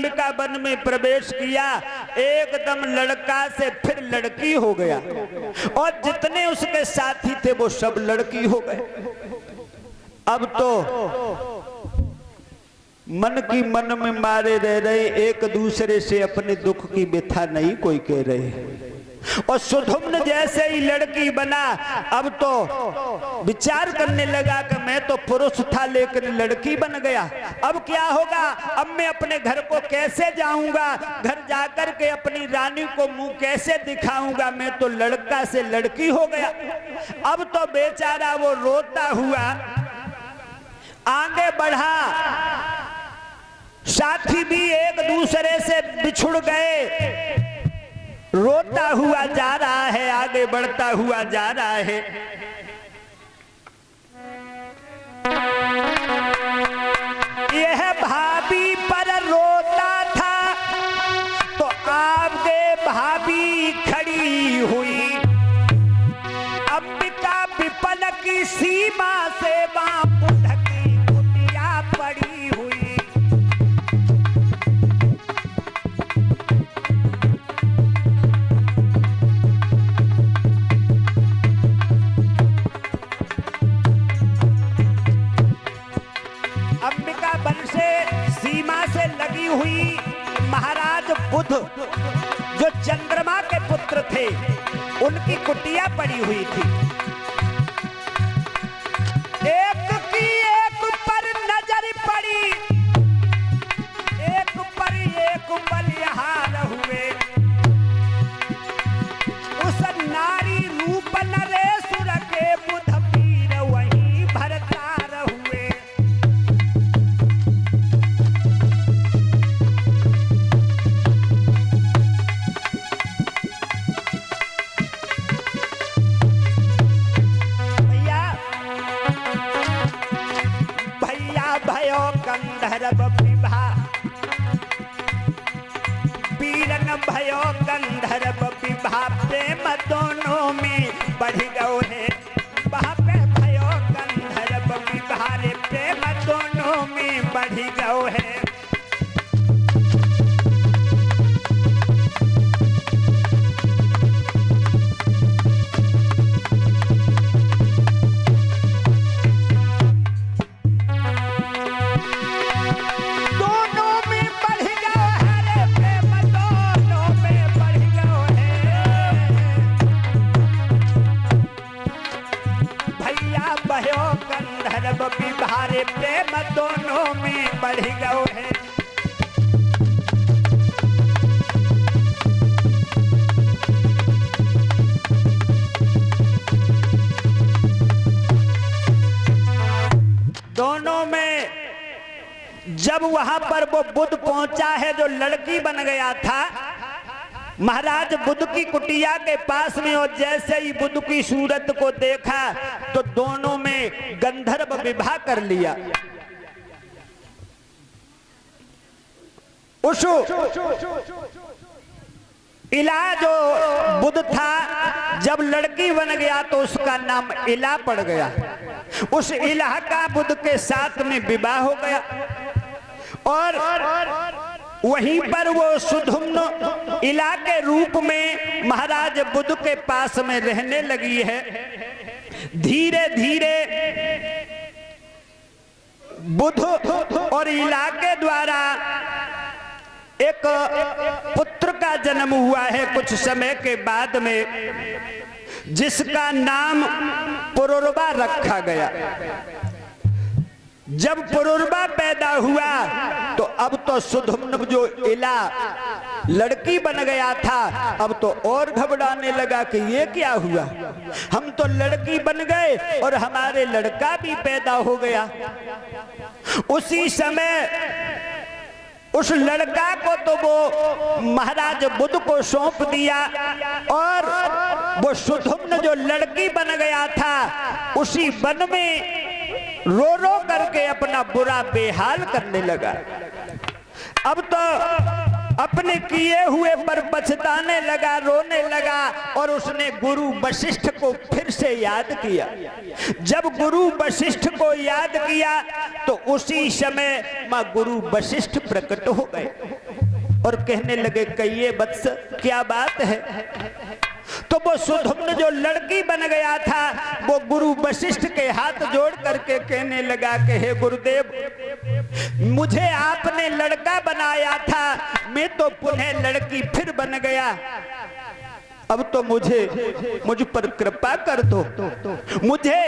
Ambika one में प्रवेश किया, एकदम लड़का से फिर लड़की हो गया और जितने उसके साथी थे वो सब लड़की हो गए। अब तो मन की मन में मारे रह रहे, एक दूसरे से अपने दुख की व्यथा नहीं कोई कह रहे। और सुधुम्न जैसे ही लड़की बना, अब तो विचार करने लगा कि मैं तो पुरुष था लेकिन लड़की बन गया, अब क्या होगा, अब मैं अपने घर को कैसे जाऊंगा, घर जाकर के अपनी रानी को मुंह कैसे दिखाऊंगा, मैं तो लड़का से लड़की हो गया। अब तो बेचारा वो रोता हुआ आगे बढ़ा, साथी भी एक दूसरे से बिछुड़ गए, रोता हुआ जा रहा है, आगे बढ़ता हुआ जा रहा है। यह भाभी पर रोता था तो आगे भाभी खड़ी हुई, अंबिका विपल की सीमा से बांध की कुटिया पड़ी हुई। अंबिका वन से सीमा से लगी हुई महाराज बुध जो चंद्रमा के पुत्र थे, उनकी कुटिया पड़ी हुई थी। एक की एक पर नजर पड़ी, एक पर एक बलिहार हुए, उस नारी रूप नरेश्वर के बुध पीर वहीं भरतार हुए। गंधर्व विवाह पीरन भयो, गंधर्व विवाह प्रेम दोनों में बढ़ गए हैं। वहाँ पे भयो गंधर्व विवाह रे प्रेम दोनों में बढ़ गए हैं। विवाहे प्रेम दोनों में बढ़ गए हैं। दोनों में जब वहां पर वो बुध पहुंचा है जो लड़की बन गया था, महाराज बुध की कुटिया के पास में, और जैसे ही बुध की सूरत को देखा तो दोनों में गंधर्व विवाह कर लिया। उस इला जो बुध था जब लड़की बन गया तो उसका नाम इला पड़ गया। उस इला का बुध के साथ में विवाह हो गया और वहीं पर वो सुधुम्न इला के रूप में महाराज बुध के पास में रहने लगी है। धीरे धीरे बुध और इला के द्वारा एक पुत्र का जन्म हुआ है कुछ समय के बाद में, जिसका नाम पुरुरवा रखा गया। जब पुरुरवा पैदा हुआ तो अब तो सुधुम्न जो इला लड़की बन गया था, अब तो और घबराने लगा कि ये क्या हुआ, हम तो लड़की बन गए और हमारे लड़का भी पैदा हो गया। उसी समय उस लड़का को तो वो महाराज बुध को सौंप दिया और वो सुधुम्न जो लड़की बन गया था उसी वन में रो रो करके अपना बुरा बेहाल करने लगा। अब तो अपने किए हुए पर पछताने लगा, रोने लगा और उसने गुरु वशिष्ठ को फिर से याद किया। जब गुरु वशिष्ठ को याद किया तो उसी समय मां गुरु वशिष्ठ प्रकट हो गए। और कहने लगे कहिए वत्स क्या बात है। तो वो सुधुम्न जो लड़की बन गया था वो गुरु वशिष्ठ के हाथ जोड़ करके कहने लगा कि हे गुरुदेव, मुझे आपने लड़का बनाया था, मैं तो पुनः लड़की फिर बन गया, अब तो मुझ पर कृपा कर दो, मुझे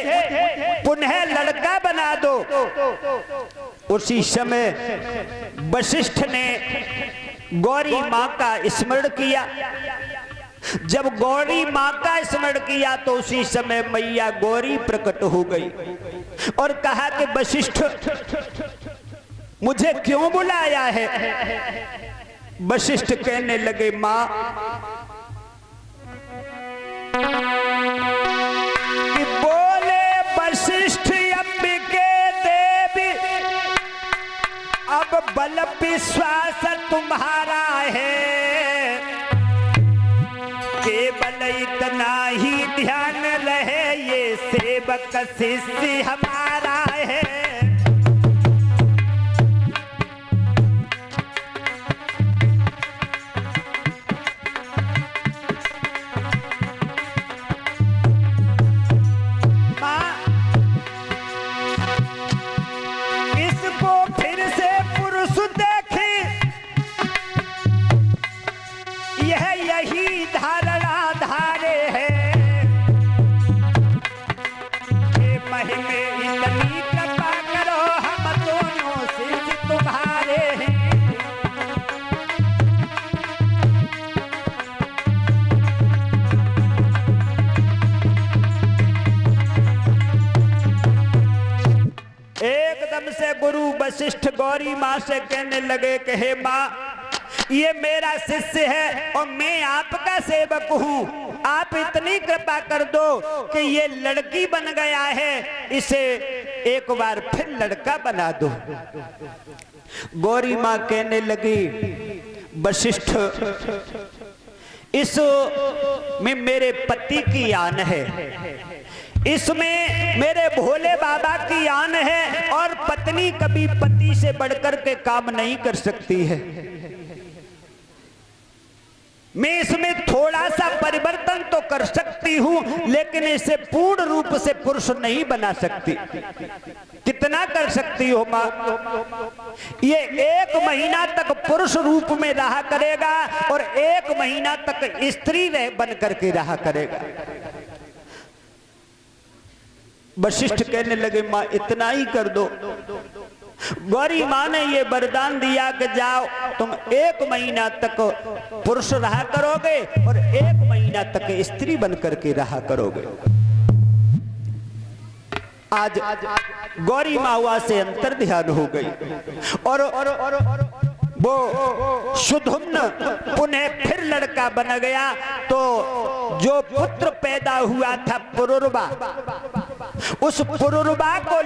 पुनः लड़का बना दो। उसी समय वशिष्ठ ने गौरी माँ का स्मरण किया। जब गौरी माँ का स्मरण किया तो उसी समय मैया गौरी प्रकट हो गई और कहा कि वशिष्ठ मुझे क्यों बुलाया है। वशिष्ठ कहने लगे माँ कि बोले वशिष्ठ अंबिके देवी अब बल विश्वास तुम्हारा है, केवल इतना ही ध्यान रहे ये सेवक शिष्य हमारा है। गुरु वशिष्ठ गौरी माँ से कहने लगे कि हे माँ, ये मेरा शिष्य है और मैं आपका सेवक हूँ, आप इतनी कृपा कर दो कि ये लड़की बन गया है, इसे एक बार फिर लड़का बना दो। गौरी माँ कहने लगी वशिष्ठ, इस में मेरे पति की आन है, इसमें मेरे भोले बाबा की आन है और पत्नी कभी पति से बढ़कर के काम नहीं कर सकती है। मैं इसमें थोड़ा सा परिवर्तन तो कर सकती हूं लेकिन इसे पूर्ण रूप से पुरुष नहीं बना सकती। कितना कर सकती हो मां? ये 1 महीना तक पुरुष रूप में रहा करेगा और 1 महीना तक स्त्री बन करके रहा करेगा। वशिष्ठ कहने लगे मां इतना ही कर दो। गौरी मां ने ये वरदान दिया कि जाओ तुम 1 महीना तक पुरुष रहा करोगे और 1 महीना तक स्त्री बन करके रहा करोगे। आज गौरी माँ से अंतर ध्यान हो गई और वो सुधुम्न पुनः फिर लड़का बन गया। तो जो पुत्र पैदा हुआ था पुरुरवा, उस पुरुरवा को